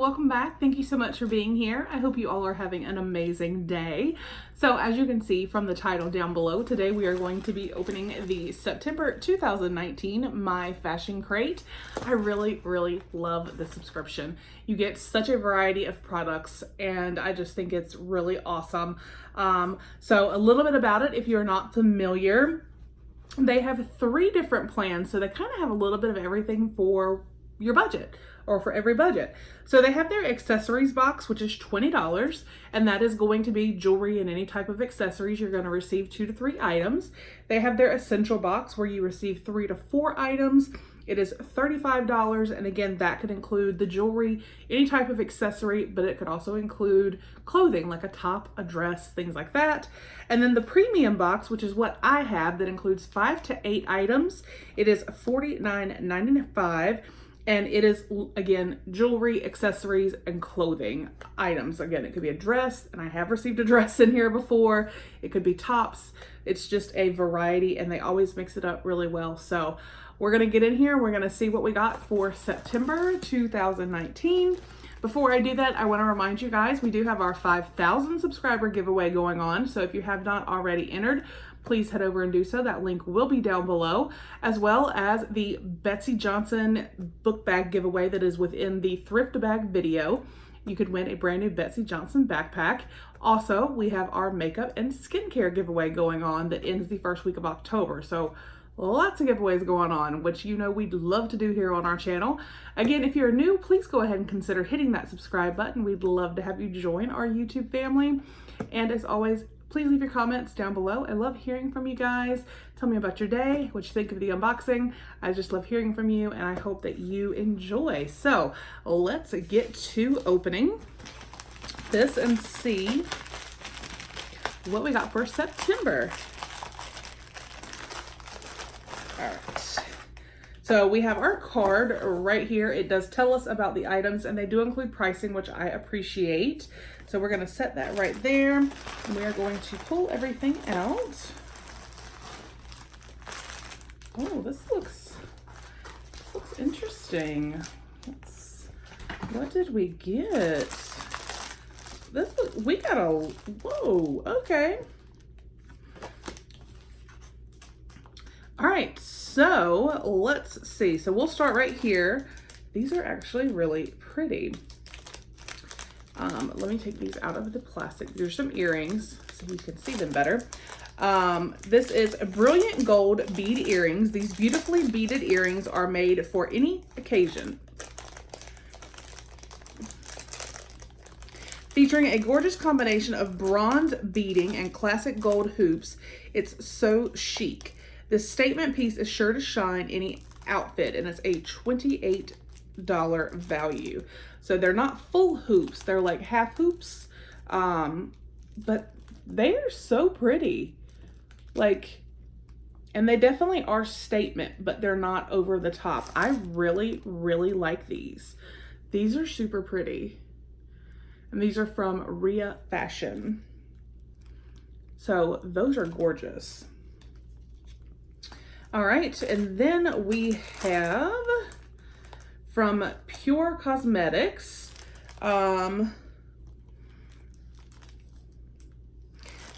welcome back. Thank you so much for being here. I hope you all are having an amazing day. So as you can see from the title down below, today we are going to be opening the September 2019 My Fashion Crate. I really love the subscription. You get such a variety of products and I just think it's really awesome. So a little bit about it if you're not familiar. They have 3 different plans, so they kind of have a little bit of everything for your budget, or for every budget. So they have their accessories box, which is $20, and that is going to be jewelry and any type of accessories. You're going to receive 2 to 3 items. They have their essential box where you receive 3 to 4 items. It is $35, and again, that could include the jewelry, any type of accessory, but it could also include clothing like a top, a dress, things like that. And then the premium box, which is what I have, that includes 5 to 8 items. It is $49.95. And it is, again, jewelry, accessories, and clothing items. Again, it could be a dress, and I have received a dress in here before. It could be tops. It's just a variety, and they always mix it up really well. So we're going to get in here. We're going to see what we got for September 2019. Before I do that, I want to remind you guys, we do have our 5,000 subscriber giveaway going on. So if you have not already entered, please head over and do so. That link will be down below, as well as the Betsey Johnson book bag giveaway that is within the thrift bag video. You could win a brand new Betsey Johnson backpack. Also, we have our makeup and skincare giveaway going on that ends the first week of October. So lots of giveaways going on, which you know we'd love to do here on our channel. Again, if you're new, please go ahead and consider hitting that subscribe button. We'd love to have you join our YouTube family. And as always, please leave your comments down below. I love hearing from you guys. Tell me about your day, what you think of the unboxing. I just love hearing from you, and I hope that you enjoy. So let's get to opening this and see what we got for September. All right. So we have our card right here. It does tell us about the items, and they do include pricing, which I appreciate. So we're going to set that right there, and we are going to pull everything out. Oh, this looks interesting. What did we get? We got a, whoa, okay. All right, so let's see. So we'll start right here. These are actually really pretty. Let me take these out of the plastic. There's some earrings so you can see them better. This is a brilliant gold bead earrings. These beautifully beaded earrings are made for any occasion. Featuring a gorgeous combination of bronze beading and classic gold hoops, it's so chic. This statement piece is sure to shine any outfit, and it's a $28 value. So they're not full hoops, they're like half hoops, but they are so pretty. Like, and they definitely are statement, but they're not over the top. I really like these. These are super pretty. And these are from Rhea Fashion. So those are gorgeous. All right, and then we have from Pure Cosmetics,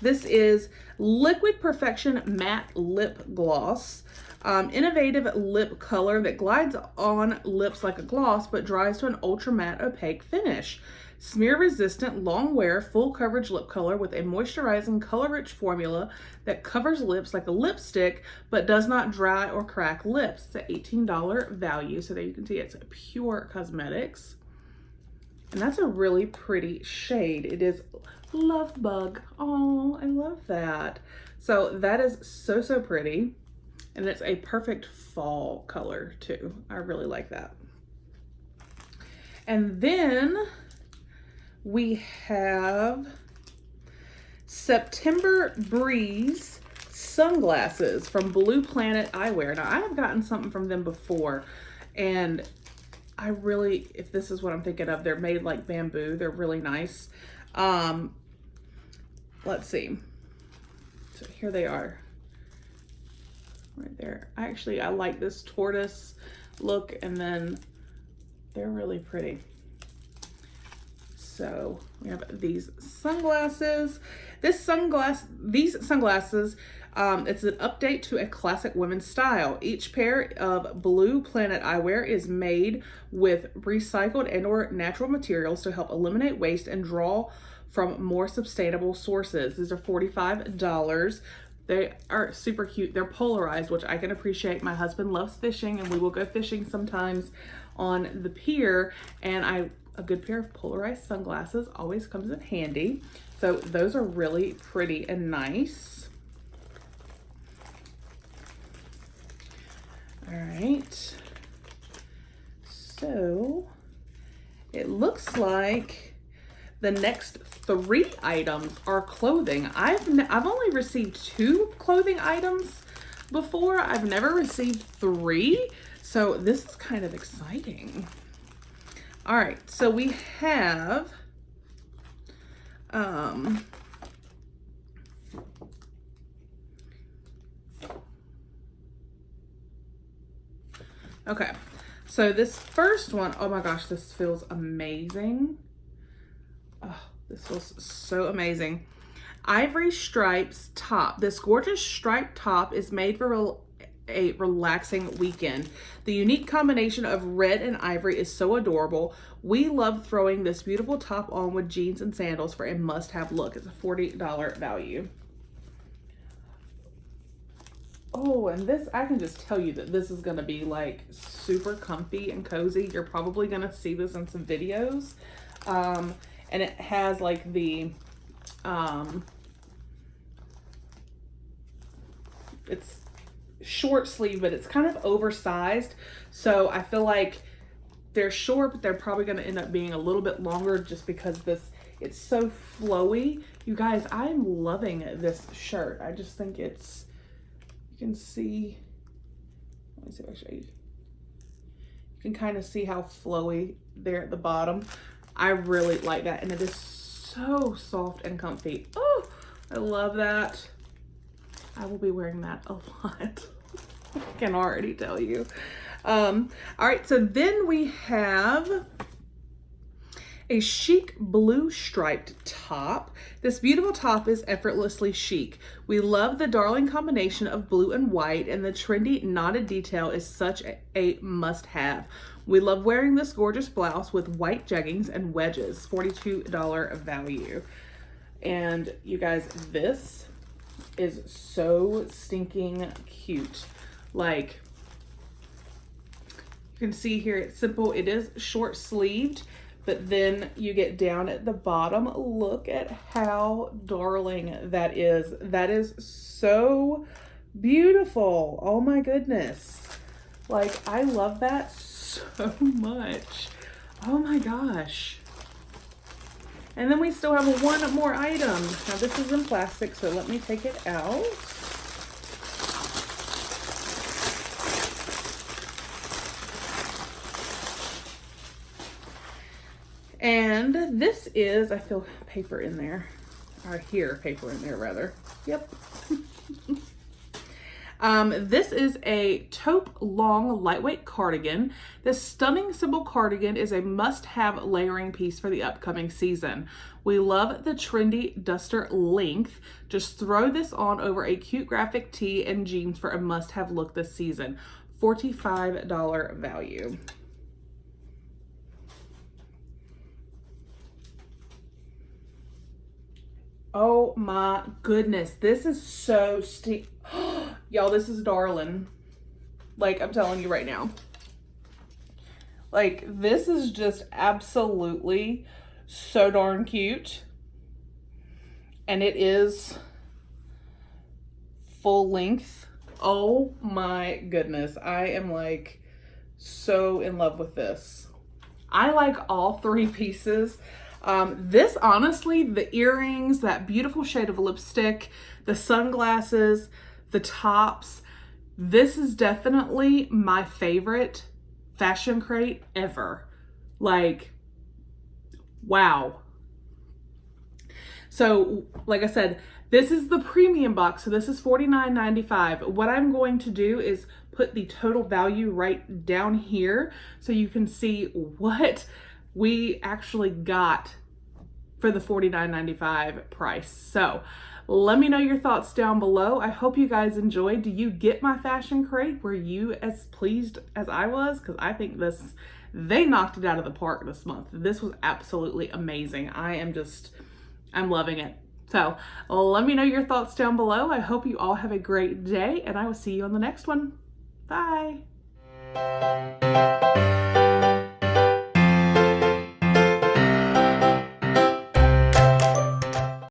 this is Liquid Perfection Matte Lip Gloss. Innovative lip color that glides on lips like a gloss but dries to an ultra matte opaque finish. Smear resistant, long wear, full coverage lip color with a moisturizing, color rich formula that covers lips like a lipstick but does not dry or crack lips. It's an $18 value. So there you can see it's Pure Cosmetics. And that's a really pretty shade. It is Love Bug. Oh, I love that. So that is so pretty. And it's a perfect fall color too. I really like that. And then we have September Breeze sunglasses from Blue Planet Eyewear. Now I have gotten something from them before, and I really, if this is what I'm thinking of, they're made like bamboo. They're really nice. Let's see. So here they are. Right there. I like this tortoise look, and then they're really pretty. So we have these sunglasses. These sunglasses, it's an update to a classic women's style. Each pair of Blue Planet eyewear is made with recycled and or natural materials to help eliminate waste and draw from more sustainable sources. These are $45. They are super cute. They're polarized, which I can appreciate. My husband loves fishing, and we will go fishing sometimes on the pier, and a good pair of polarized sunglasses always comes in handy. So those are really pretty and nice. All right. So it looks like the next 3 items are clothing. I've only received 2 clothing items before. I've never received 3, so this is kind of exciting. All right, so we have okay, so this first one, oh my gosh, this feels amazing. Oh, this feels so amazing. Ivory Stripes top. This gorgeous striped top is made for a relaxing weekend. The unique combination of red and ivory is so adorable. We love throwing this beautiful top on with jeans and sandals for a must-have look. It's a $40 value. Oh, and this, I can just tell you that this is going to be like super comfy and cozy. You're probably going to see this in some videos. And it has like the, it's short sleeve, but it's kind of oversized. So I feel like they're short, but they're probably going to end up being a little bit longer just because it's so flowy. You guys, I'm loving this shirt. I just think it's, you can see, let me see if I show you. You can kind of see how flowy there at the bottom. I really like that, and it is so soft and comfy. Oh, I love that. I will be wearing that a lot. I can already tell you. All right, so then we have a chic blue striped top. This beautiful top is effortlessly chic. We love the darling combination of blue and white, and the trendy knotted detail is such a must-have. We love wearing this gorgeous blouse with white jeggings and wedges. $42 value. And you guys, this is so stinking cute. Like, you can see here, it's simple. It is short sleeved, but then you get down at the bottom. Look at how darling that is. That is so beautiful. Oh my goodness. Like, I love that so much. Oh my gosh. And then we still have one more item. Now this is in plastic, so let me take it out. And this is, I feel paper in there, or hear paper in there rather. Yep. This is a taupe long lightweight cardigan. This stunning simple cardigan is a must-have layering piece for the upcoming season. We love the trendy duster length. Just throw this on over a cute graphic tee and jeans for a must-have look this season. $45 value. Oh my goodness, this is so y'all, this is darling. Like, I'm telling you right now. Like, this is just absolutely so darn cute. And it is full length. Oh my goodness. I am like so in love with this. I like all 3 pieces. This, honestly, the earrings, that beautiful shade of lipstick, the sunglasses, the tops, this is definitely my favorite fashion crate ever. Like, wow. So, like I said, this is the premium box, so this is $49.95. What I'm going to do is put the total value right down here so you can see what we actually got for the $49.95 price. So let me know your thoughts down below. I hope you guys enjoyed. Do you get my fashion crate? Were you as pleased as I was? Because I think they knocked it out of the park this month. This was absolutely amazing. I'm loving it. So let me know your thoughts down below. I hope you all have a great day, and I will see you on the next one. Bye.